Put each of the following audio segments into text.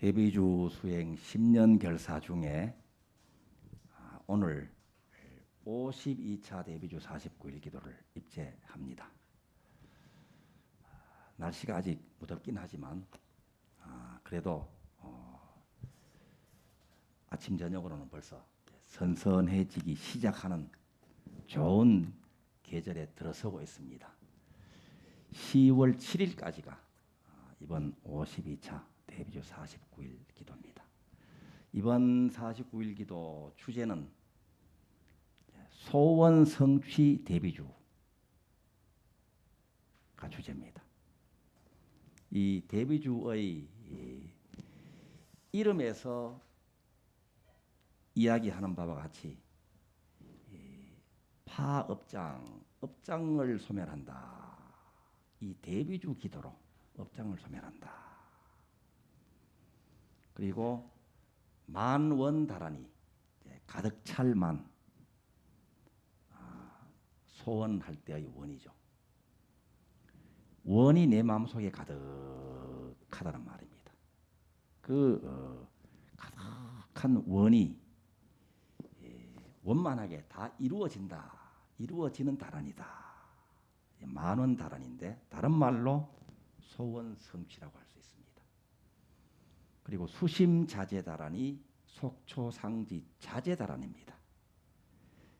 대비주 수행 10년 결사 중에 오늘 52차 대비주 49일 기도를 입제합니다. 날씨가 아직 무덥긴 하지만 그래도 아침 저녁으로는 벌써 선선해지기 시작하는 좋은 계절에 들어서고 있습니다. 10월 7일까지가 이번 52차 대비주 49일 기도입니다. 이번 49일 기도 주제는 소원 성취 대비주가 주제입니다. 이 대비주의 이름에서 이야기하는 바와 같이 업장을 소멸한다. 이 대비주 기도로 업장을 소멸한다. 그리고 만원다란이 가득 찰만 소원할 때의 원이죠. 원이 내 마음속에 가득하다는 말입니다. 가득한 원이 원만하게 다 이루어지는 다란이다. 만원 다란인데 다른 말로 소원 성취라고 할 수 있습니다. 그리고 수심자재 다란이 속초상지 자재 다란입니다.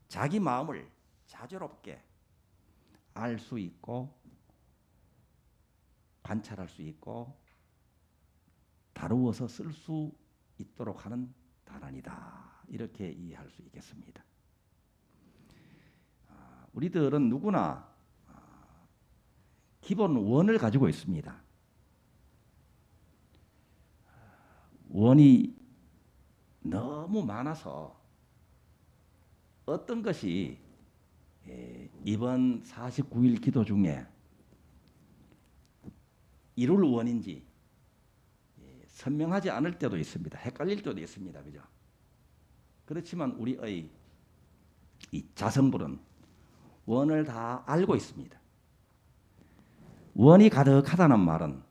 자기 마음을 자조롭게 알 수 있고 관찰할 수 있고 다루어서 쓸 수 있도록 하는 다란이다. 이렇게 이해할 수 있겠습니다. 우리들은 누구나 기본 원을 가지고 있습니다. 원이 너무 많아서 어떤 것이 이번 49일 기도 중에 이룰 원인지 선명하지 않을 때도 있습니다. 헷갈릴 때도 있습니다. 그죠? 그렇지만 우리의 이 자성불은 원을 다 알고 있습니다. 원이 가득하다는 말은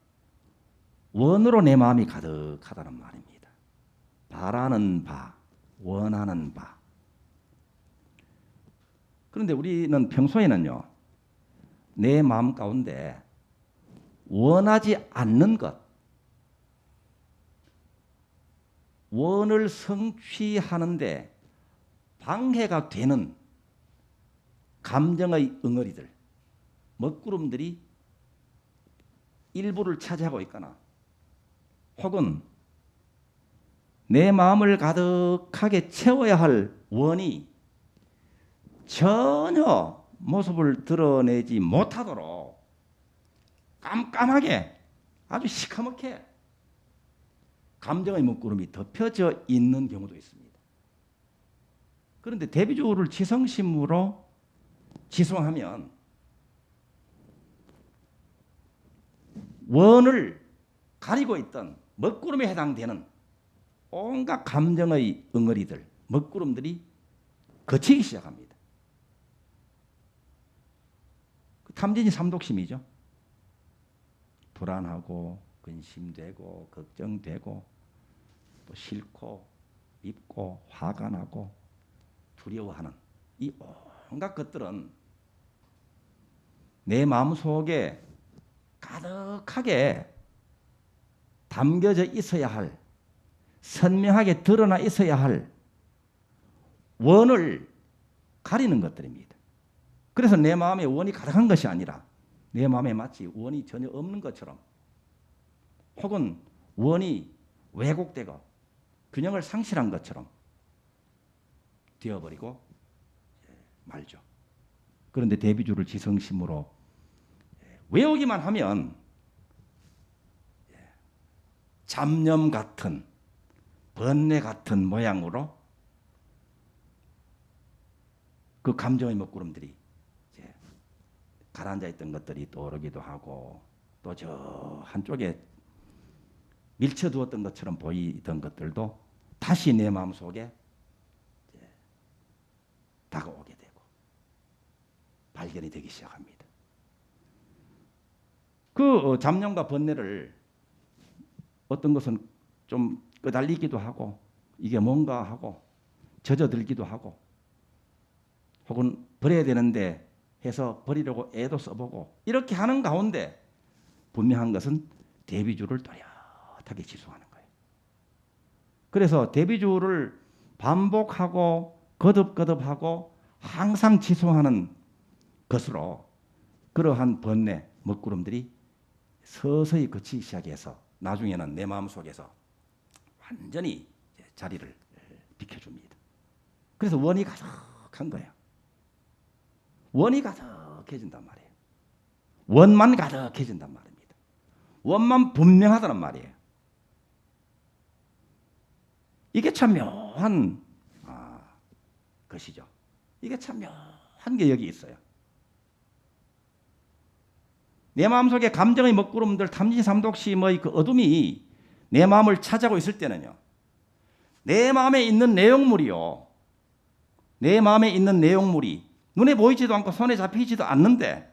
원으로 내 마음이 가득하다는 말입니다. 바라는 바, 원하는 바. 그런데 우리는 평소에는요, 내 마음 가운데 원하지 않는 것, 원을 성취하는데 방해가 되는 감정의 응어리들, 먹구름들이 일부를 차지하고 있거나 혹은 내 마음을 가득하게 채워야 할 원이 전혀 모습을 드러내지 못하도록 깜깜하게 아주 시커멓게 감정의 먹구름이 덮여져 있는 경우도 있습니다. 그런데 대비주를 지성심으로 지성하면 원을 가리고 있던 먹구름에 해당되는 온갖 감정의 응어리들, 먹구름들이 거치기 시작합니다. 탐진이 삼독심이죠. 불안하고 근심되고 걱정되고 또 싫고 밉고 화가 나고 두려워하는 이 온갖 것들은 내 마음속에 가득하게 담겨져 있어야 할, 선명하게 드러나 있어야 할 원을 가리는 것들입니다. 그래서 내 마음에 원이 가득한 것이 아니라 내 마음에 마치 원이 전혀 없는 것처럼 혹은 원이 왜곡되고 균형을 상실한 것처럼 되어버리고 말죠. 그런데 대비주를 지성심으로 외우기만 하면 잡념 같은 번뇌 같은 모양으로 그 감정의 먹구름들이 가라앉아 있던 것들이 떠오르기도 하고 또 저 한쪽에 밀쳐두었던 것처럼 보이던 것들도 다시 내 마음속에 다가오게 되고 발견이 되기 시작합니다. 그 잡념과 번뇌를 어떤 것은 좀 끄달리기도 하고 이게 뭔가 하고 젖어들기도 하고 혹은 버려야 되는데 해서 버리려고 애도 써보고 이렇게 하는 가운데 분명한 것은 대비주를 또렷하게 지속하는 거예요. 그래서 대비주를 반복하고 거듭거듭하고 항상 지속하는 것으로 그러한 번뇌, 먹구름들이 서서히 그치기 시작해서 나중에는 내 마음속에서 완전히 자리를 비켜줍니다. 그래서 원이 가득한 거예요. 원이 가득해진단 말이에요. 원만 가득해진단 말입니다. 원만 분명하다는 말이에요. 이게 참 묘한 것이죠. 이게 참 묘한 게 여기 있어요. 내 마음속에 감정의 먹구름들 탐지삼독심의 그 어둠이 내 마음을 차지하고 있을 때는요. 내 마음에 있는 내용물이요. 내 마음에 있는 내용물이 눈에 보이지도 않고 손에 잡히지도 않는데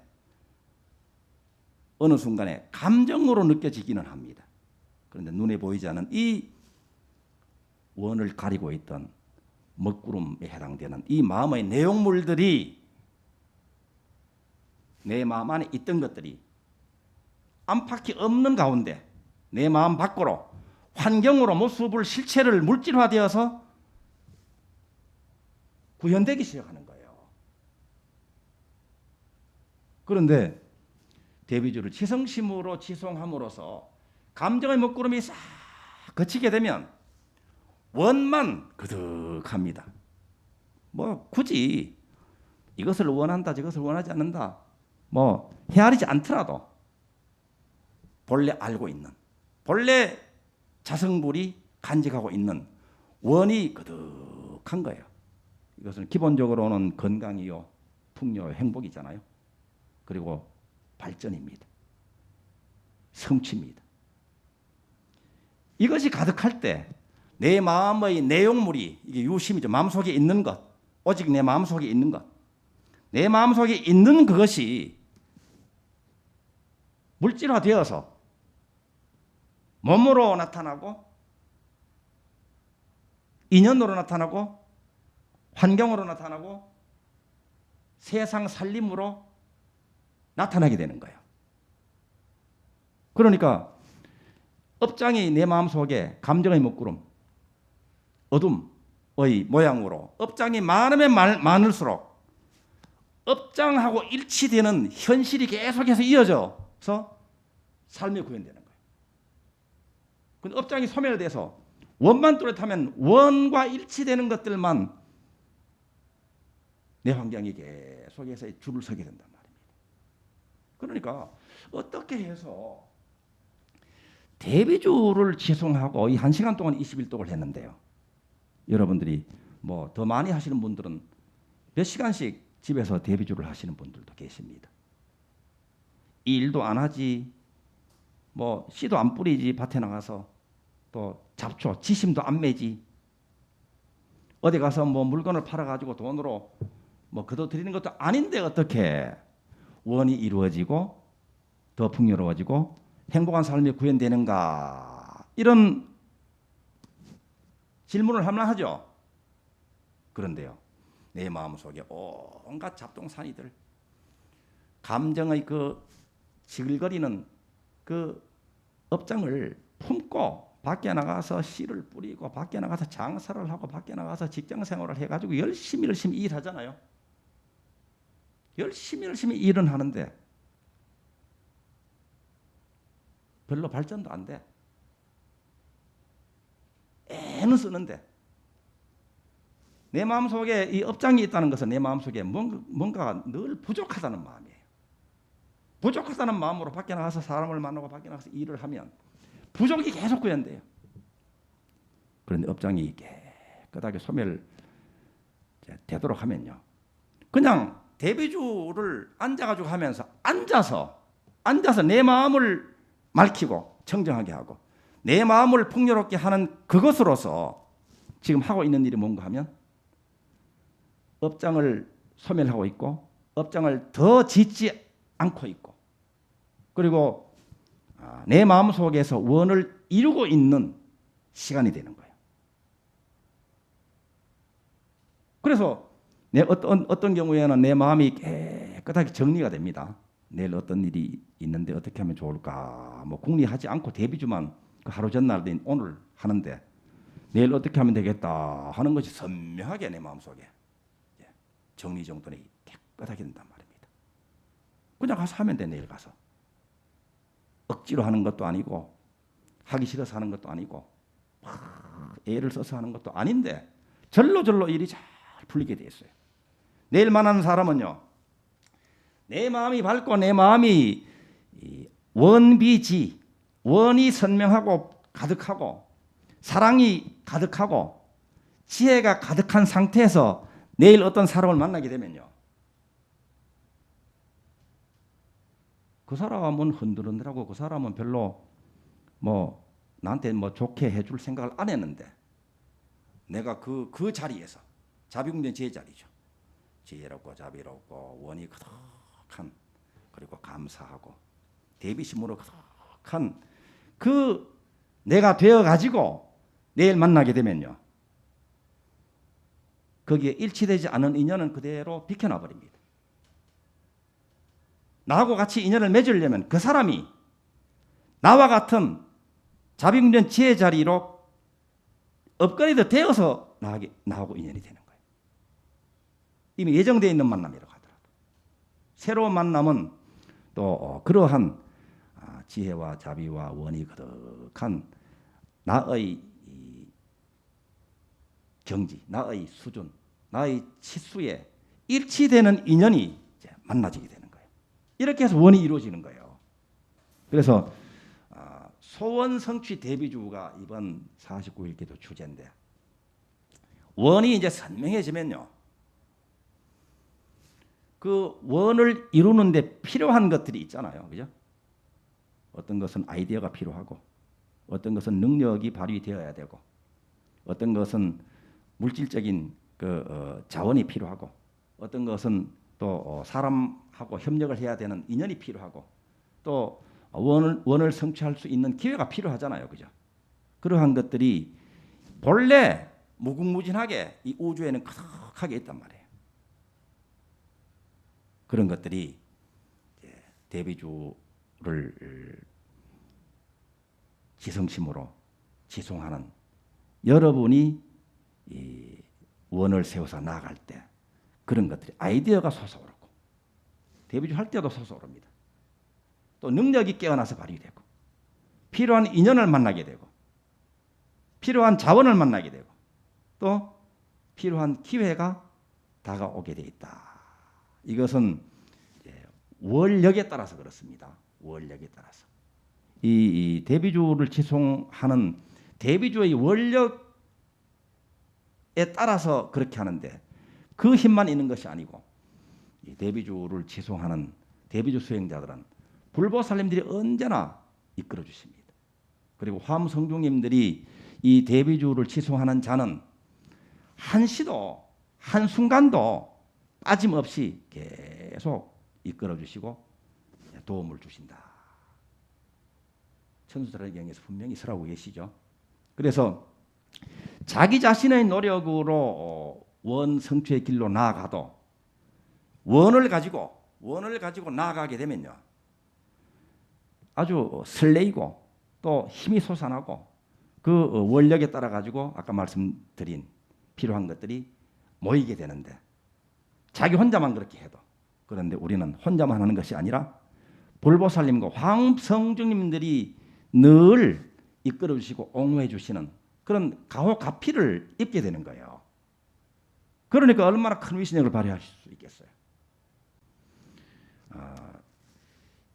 어느 순간에 감정으로 느껴지기는 합니다. 그런데 눈에 보이지 않는 이 원을 가리고 있던 먹구름에 해당되는 이 마음의 내용물들이 내 마음 안에 있던 것들이 안팎이 없는 가운데 내 마음 밖으로 환경으로 모습을 실체를 물질화되어서 구현되기 시작하는 거예요. 그런데 대비주를 지성심으로 지송함으로써 감정의 먹구름이 싹 거치게 되면 원만 그득합니다. 뭐 굳이 이것을 원한다 저것을 원하지 않는다 뭐 헤아리지 않더라도 본래 알고 있는 본래 자성불이 간직하고 있는 원이 그득한 거예요. 이것은 기본적으로는 건강이요 풍요요 행복이잖아요. 그리고 발전입니다. 성취입니다. 이것이 가득할 때 내 마음의 내용물이 이게 유심이죠. 마음속에 있는 것 오직 내 마음속에 있는 것 내 마음속에 있는 그것이 물질화되어서 몸으로 나타나고 인연으로 나타나고 환경으로 나타나고 세상 살림으로 나타나게 되는 거예요. 그러니까 업장이 내 마음속에 감정의 먹구름 어둠의 모양으로 업장이 많으면 많을수록 업장하고 일치되는 현실이 계속해서 이어져서 삶이 구현되는 거예요. 근데 업장이 소멸돼서 원만 뚜렷하면 원과 일치되는 것들만 내 환경이 계속해서 줄을 서게 된단 말입니다. 그러니까 어떻게 해서 대비주를 지송하고 이 1시간 동안 21독을 했는데요. 여러분들이 뭐 더 많이 하시는 분들은 몇 시간씩 집에서 대비주를 하시는 분들도 계십니다. 일도 안 하지 뭐 씨도 안 뿌리지 밭에 나가서 또 잡초 지심도 안 매지 어디 가서 뭐 물건을 팔아가지고 돈으로 뭐 거둬들이는 것도 아닌데 어떻게 원이 이루어지고 더 풍요로워지고 행복한 삶이 구현되는가 이런 질문을 하면 하죠. 그런데요. 내 마음속에 온갖 잡동사니들 감정의 그 지글거리는 그 업장을 품고 밖에 나가서 씨를 뿌리고 밖에 나가서 장사를 하고 밖에 나가서 직장생활을 해가지고 열심히 일하잖아요. 열심히 일은 하는데 별로 발전도 안 돼. 애는 쓰는데 내 마음속에 이 업장이 있다는 것은 내 마음속에 뭔가가 늘 부족하다는 마음이에요. 부족하다는 마음으로 밖에 나가서 사람을 만나고 밖에 나가서 일을 하면 부족이 계속 구현돼요. 그런데 업장이 깨끗하게 소멸되도록 하면요. 그냥 대비주를 앉아가지고 하면서 앉아서 내 마음을 맑히고 청정하게 하고 내 마음을 풍요롭게 하는 그것으로서 지금 하고 있는 일이 뭔가 하면 업장을 소멸하고 있고 업장을 더 짓지 않고 있고 그리고 내 마음속에서 원을 이루고 있는 시간이 되는 거예요. 그래서 내 어떤 경우에는 내 마음이 깨끗하게 정리가 됩니다. 내일 어떤 일이 있는데 어떻게 하면 좋을까? 뭐 궁리하지 않고 대비주만 그 하루 전날 된 오늘 하는데 내일 어떻게 하면 되겠다 하는 것이 선명하게 내 마음속에 정리정돈이 깨끗하게 된단 말입니다. 그냥 가서 하면 돼. 내일 가서. 억지로 하는 것도 아니고 하기 싫어서 하는 것도 아니고 애를 써서 하는 것도 아닌데 절로 일이 잘 풀리게 돼 있어요. 내일 만나는 사람은요. 내 마음이 밝고 내 마음이 원비지, 원이 선명하고 가득하고 사랑이 가득하고 지혜가 가득한 상태에서 내일 어떤 사람을 만나게 되면요. 그 사람은 흔들흔들하고 그 사람은 별로 뭐 나한테 뭐 좋게 해줄 생각을 안 했는데 내가 그 자리에서 자비공전 지혜 자리죠. 지혜롭고 자비롭고 원이 가득한 그리고 감사하고 대비심으로 가득한 그 내가 되어가지고 내일 만나게 되면요. 거기에 일치되지 않은 인연은 그대로 비켜나 버립니다. 나하고 같이 인연을 맺으려면 그 사람이 나와 같은 자비공전 지혜 자리로 업그레이드 되어서 나하고 인연이 되는 거예요. 이미 예정되어 있는 만남이라고 하더라도. 새로운 만남은 또 그러한 지혜와 자비와 원이 가득한 나의 경지, 나의 수준, 나의 치수에 일치되는 인연이 이제 만나지게 되는 거예요. 이렇게 해서 원이 이루어지는 거예요. 그래서 소원 성취 대비주가 이번 49일 기도 주제인데 원이 이제 선명해지면요. 그 원을 이루는데 필요한 것들이 있잖아요. 그죠? 어떤 것은 아이디어가 필요하고 어떤 것은 능력이 발휘되어야 되고 어떤 것은 물질적인 자원이 필요하고 어떤 것은 또 사람하고 협력을 해야 되는 인연이 필요하고 또 원을 성취할 수 있는 기회가 필요하잖아요. 그죠? 그러한 것들이 본래 무궁무진하게 이 우주에는 가득하게 있단 말이에요. 그런 것들이 대비주를 지성심으로 지송하는 여러분이 이 원을 세워서 나아갈 때 그런 것들이 아이디어가 솟아오르고 대비주 할 때도 솟아오릅니다. 또 능력이 깨어나서 발휘되고 필요한 인연을 만나게 되고 필요한 자원을 만나게 되고 또 필요한 기회가 다가오게 돼 있다. 이것은 원력에 따라서 그렇습니다. 원력에 따라서 이 대비주를 지송하는 대비주의 원력에 따라서 그렇게 하는데 그 힘만 있는 것이 아니고 이 대비주를 지송하는 대비주 수행자들은 불보살님들이 언제나 이끌어 주십니다. 그리고 화엄성중님들이 이 대비주를 지송하는 자는 한시도 한순간도 빠짐없이 계속 이끌어 주시고 도움을 주신다. 천수들의 경에서 분명히 설하고 계시죠. 그래서 자기 자신의 노력으로 원 성취의 길로 나아가도 원을 가지고 나아가게 되면요. 아주 설레이고 또 힘이 솟아나고 그 원력에 따라 가지고 아까 말씀드린 필요한 것들이 모이게 되는데 자기 혼자만 그렇게 해도 그런데 우리는 혼자만 하는 것이 아니라 불보살님과 황성중님들이 늘 이끌어 주시고 옹호해 주시는 그런 가호가피를 입게 되는 거예요. 그러니까 얼마나 큰 위신력을 발휘하실 수 있겠어요.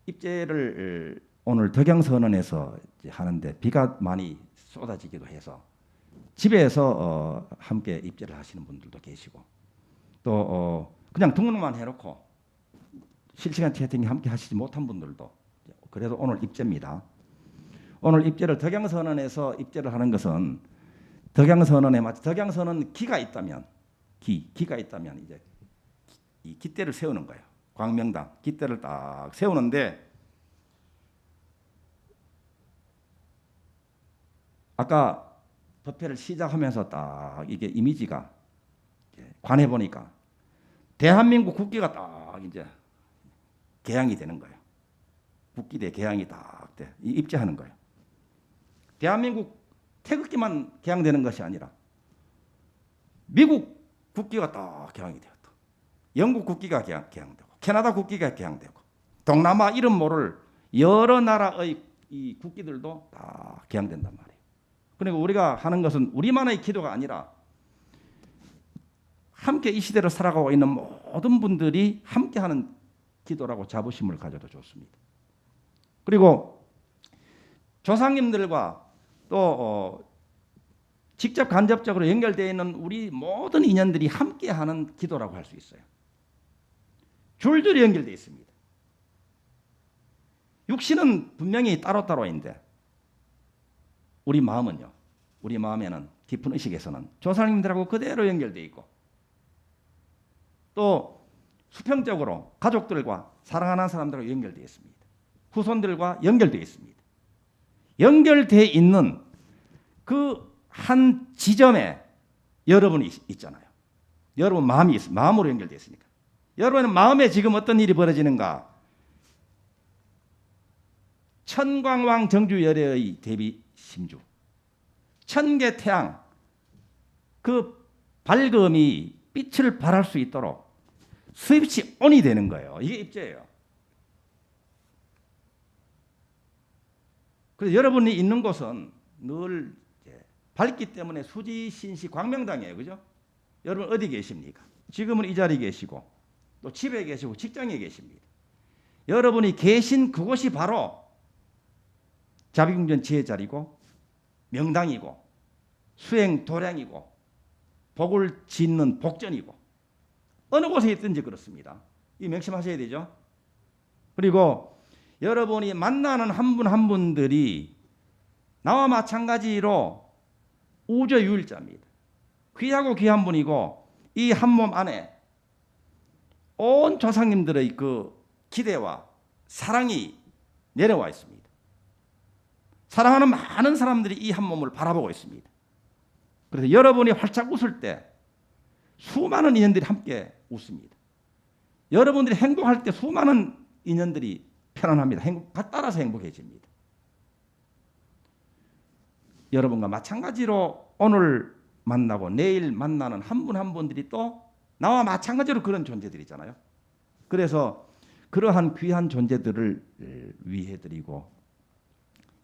입제를 오늘 덕양선언에서 하는데 비가 많이 쏟아지기도 해서 집에서 함께 입제를 하시는 분들도 계시고 또 그냥 등록만 해놓고 실시간 채팅에 함께 하시지 못한 분들도 그래도 오늘 입제입니다. 오늘 입제를 덕양선언에서 입제를 하는 것은 덕양선언에 맞춰 덕양선언 기가 있다면 기가 있다면 이제 이 깃대를 세우는 거예요. 광명당 깃대를 딱 세우는데 아까 법회를 시작하면서 딱 이게 이미지가 관해 보니까 대한민국 국기가 딱 이제 개양이 되는 거예요. 국기대 개양이 딱 입제하는 거예요. 대한민국 태극기만 개양되는 것이 아니라 미국 국기가 딱 개양이 돼요. 영국 국기가 개양되고 캐나다 국기가 개양되고 동남아 이름 모를 여러 나라의 이 국기들도 다 개양된단 말이에요. 그러니까 우리가 하는 것은 우리만의 기도가 아니라 함께 이 시대를 살아가고 있는 모든 분들이 함께하는 기도라고 자부심을 가져도 좋습니다. 그리고 조상님들과 또 직접 간접적으로 연결되어 있는 우리 모든 인연들이 함께하는 기도라고 할 수 있어요. 줄줄이 연결되어 있습니다. 육신은 분명히 따로따로인데 우리 마음은요. 우리 마음에는 깊은 의식에서는 조상님들하고 그대로 연결되어 있고 또 수평적으로 가족들과 사랑하는 사람들과 연결되어 있습니다. 후손들과 연결되어 있습니다. 연결되어 있는 그 한 지점에 여러분이 있잖아요. 여러분 마음이 있어요. 마음으로 연결되어 있으니까. 여러분의 마음에 지금 어떤 일이 벌어지는가? 천광왕 정주열애의 대비 심주. 천개 태양 그 밝음이 빛을 발할 수 있도록 스위치 온이 되는 거예요. 이게 입제예요. 그래서 여러분이 있는 곳은 늘 밝기 때문에 수지신시 광명당이에요. 그죠? 여러분 어디 계십니까? 지금은 이 자리에 계시고 또 집에 계시고 직장에 계십니다. 여러분이 계신 그곳이 바로 자비궁전 지혜자리고 명당이고 수행 도량이고 복을 짓는 복전이고 어느 곳에 있든지 그렇습니다. 이 명심하셔야 되죠. 그리고 여러분이 만나는 한 분 한 분들이 나와 마찬가지로 우주유일자입니다. 귀하고 귀한 분이고 이 한 몸 안에 온 조상님들의 그 기대와 사랑이 내려와 있습니다. 사랑하는 많은 사람들이 이 한 몸을 바라보고 있습니다. 그래서 여러분이 활짝 웃을 때 수많은 인연들이 함께 웃습니다. 여러분들이 행복할 때 수많은 인연들이 편안합니다. 따라서 행복해집니다. 여러분과 마찬가지로 오늘 만나고 내일 만나는 한 분 한 분들이 또 나와 마찬가지로 그런 존재들이잖아요. 그래서 그러한 귀한 존재들을 위해 드리고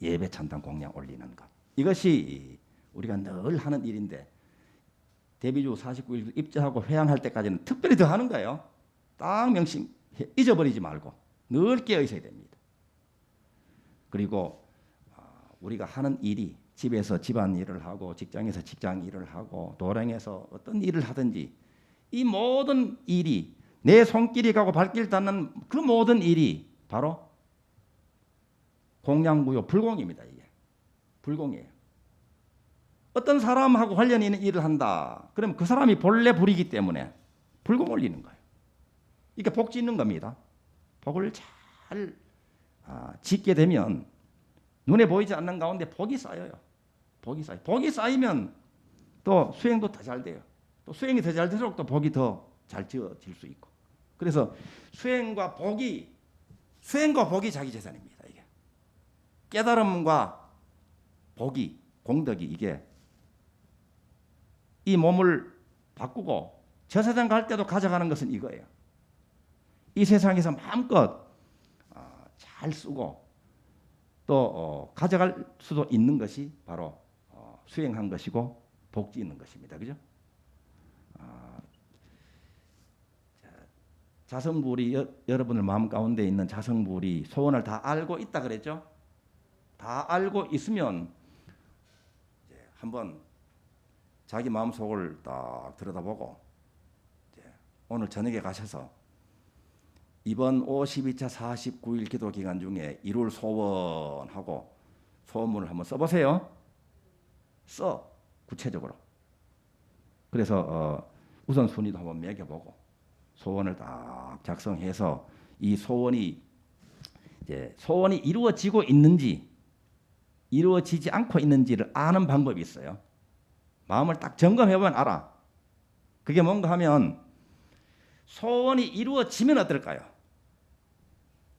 예배 찬양 공양 올리는 것. 이것이 우리가 늘 하는 일인데 데뷔주 49일 입제하고 회양할 때까지는 특별히 더 하는 거예요. 딱 명심 잊어버리지 말고 늘 깨어 있어야 됩니다. 그리고 우리가 하는 일이 집에서 집안 일을 하고 직장에서 직장 일을 하고 도량에서 어떤 일을 하든지 이 모든 일이 내 손길이 가고 발길 닿는 그 모든 일이 바로 공양구요 불공입니다. 이게 불공이에요. 어떤 사람하고 관련 있는 일을 한다. 그러면 그 사람이 본래 불이기 때문에 불공 올리는 거예요. 이게 복 짓는 겁니다. 복을 잘 짓게 되면 눈에 보이지 않는 가운데 복이 쌓여요. 복이 쌓여. 복이 쌓이면 또 수행도 더 잘 돼요. 또 수행이 더 잘 될수록 또 복이 더 잘 지어질 수 있고. 그래서 수행과 복이 자기 재산입니다. 이게 깨달음과 복이 공덕이 이게 이 몸을 바꾸고 저 세상 갈 때도 가져가는 것은 이거예요. 이 세상에서 마음껏 잘 쓰고 또 가져갈 수도 있는 것이 바로 수행한 것이고 복지 있는 것입니다. 그죠? 자성불이 여러분의 마음 가운데 있는 자성불이 소원을 다 알고 있다 그랬죠? 다 알고 있으면 한번 자기 마음속을 딱 들여다보고 오늘 저녁에 가셔서 이번 52차 49일 기도 기간 중에 이룰 소원하고 소원문을 한번 써보세요. 구체적으로. 그래서 우선순위도 한번 매겨보고 소원을 딱 작성해서 이 소원이 이루어지고 있는지 이루어지지 않고 있는지를 아는 방법이 있어요. 마음을 딱 점검해보면 알아. 그게 뭔가 하면 소원이 이루어지면 어떨까요?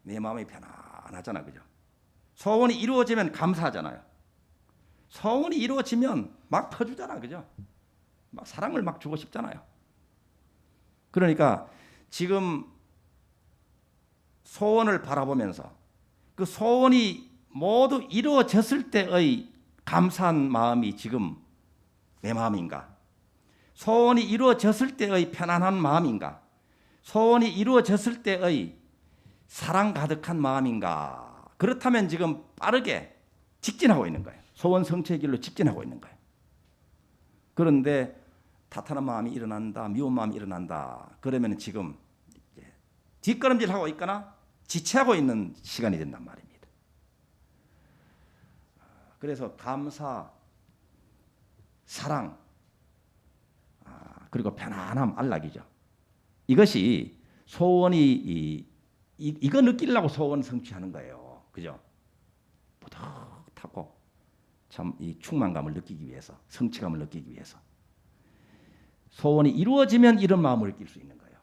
내 마음이 편안하잖아, 그죠? 소원이 이루어지면 감사하잖아요. 소원이 이루어지면 막 터주잖아, 그죠? 막 사랑을 막 주고 싶잖아요. 그러니까 지금 소원을 바라보면서 그 소원이 모두 이루어졌을 때의 감사한 마음이 지금 내 마음인가? 소원이 이루어졌을 때의 편안한 마음인가? 소원이 이루어졌을 때의 사랑 가득한 마음인가? 그렇다면 지금 빠르게 직진하고 있는 거예요. 소원 성취의 길로 직진하고 있는 거예요. 그런데 타탄한 마음이 일어난다, 미운 마음이 일어난다. 그러면 지금 뒷걸음질하고 있거나 지체하고 있는 시간이 된단 말입니다. 그래서 감사, 사랑, 그리고 편안함, 안락이죠. 이것이 소원이 이거 느끼려고 소원 성취하는 거예요. 그죠? 뿌듯하고 참 이 충만감을 느끼기 위해서, 성취감을 느끼기 위해서. 소원이 이루어지면 이런 마음을 느낄 수 있는 거예요.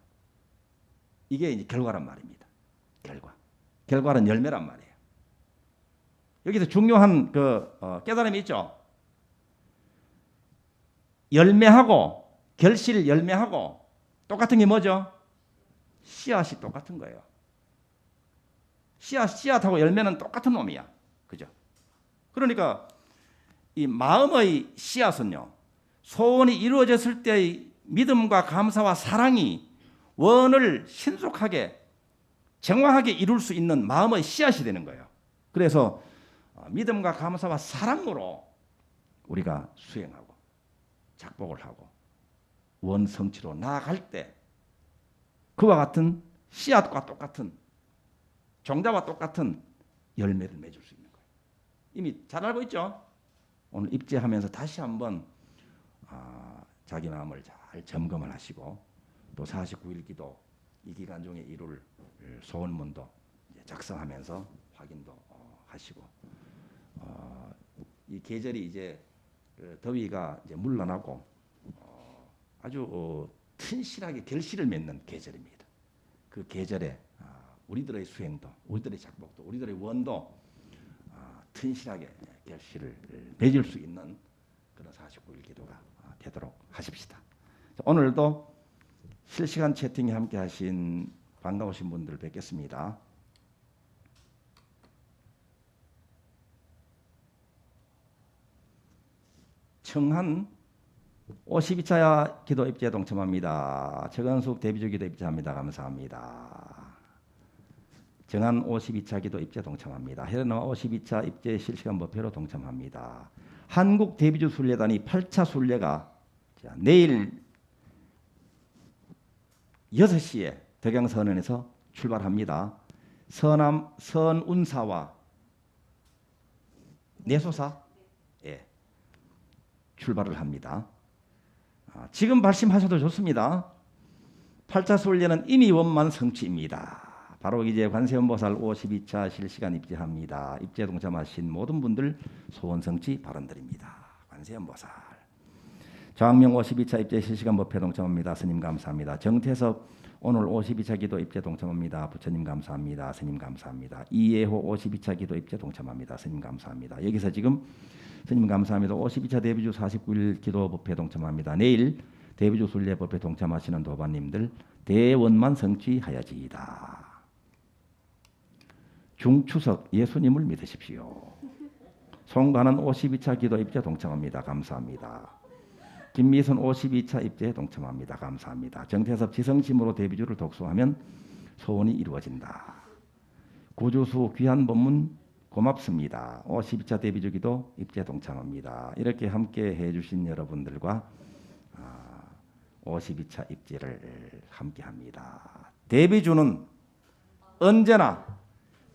이게 이제 결과란 말입니다. 결과는 열매란 말이에요. 여기서 중요한 깨달음이 있죠. 열매하고 결실 열매하고 똑같은 게 뭐죠? 씨앗이 똑같은 거예요. 씨앗하고 열매는 똑같은 놈이야. 그죠? 그러니까 이 마음의 씨앗은요. 소원이 이루어졌을 때의 믿음과 감사와 사랑이 원을 신속하게 정확하게 이룰 수 있는 마음의 씨앗이 되는 거예요. 그래서 믿음과 감사와 사랑으로 우리가 수행하고 작복을 하고 원 성취로 나아갈 때 그와 같은 씨앗과 똑같은 종자와 똑같은 열매를 맺을 수 있는 거예요. 이미 잘 알고 있죠? 오늘 입제하면서 다시 한번 자기 마음을 잘 점검을 하시고 또 49일 기도 이 기간 중에 이룰 소원문도 작성하면서 확인도 하시고 이 계절이 이제 더위가 이제 물러나고 아주 튼실하게 결실을 맺는 계절입니다. 그 계절에 우리들의 수행도, 우리들의 작복도, 우리들의 원도 튼실하게 결실을 맺을 수 있는 그런 49일 기도가 되도록 하십시다. 오늘도 실시간 채팅에 함께 하신 반가우신 분들 뵙겠습니다. 청한 52차 기도 입지에 동참합니다. 최건숙 대비주 기도 입지합니다. 감사합니다. 정한 52차 기도 입지에 동참합니다. 헬레나 52차 입지 실시간 법회로 동참합니다. 한국 대비주 순례단이 8차 순례가 내일 6시에 덕양선언에서 출발합니다. 선운사와 내소사 출발을 합니다. 지금 발심하셔도 좋습니다. 8차 순례는 이미 원만 성취입니다. 바로 이제 관세음보살 52차 실시간 입제합니다. 입제 동참하신 모든 분들 소원 성취 발언드립니다. 관세음보살. 장명 52차 입제 실시간 법회 동참합니다. 스님 감사합니다. 정태섭 오늘 52차 기도 입제 동참합니다. 부처님 감사합니다. 스님 감사합니다. 이예호 52차 기도 입제 동참합니다. 스님 감사합니다. 여기서 지금 스님 감사합니다. 52차 대비주 49일 기도 법회 동참합니다. 내일 대비주 순례 법회 동참하시는 도반님들 대원만 성취하여지이다. 중추석 예수님을 믿으십시오. 송가는 52차 기도 입제 동참합니다. 감사합니다. 김미선 52차 입제에 동참합니다. 감사합니다. 정태섭 지성심으로 대비주를 독수하면 소원이 이루어진다. 구주수 귀한 법문 고맙습니다. 52차 대비주 기도 입제 동참합니다. 이렇게 함께 해주신 여러분들과 52차 입제를 함께합니다. 대비주는 언제나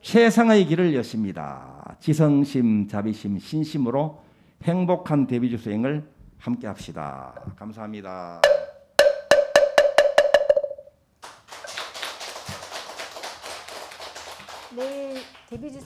최상의 길을 여십니다. 지성심, 자비심, 신심으로 행복한 대비주 수행을 함께 합시다. 감사합니다. 내일 데뷔주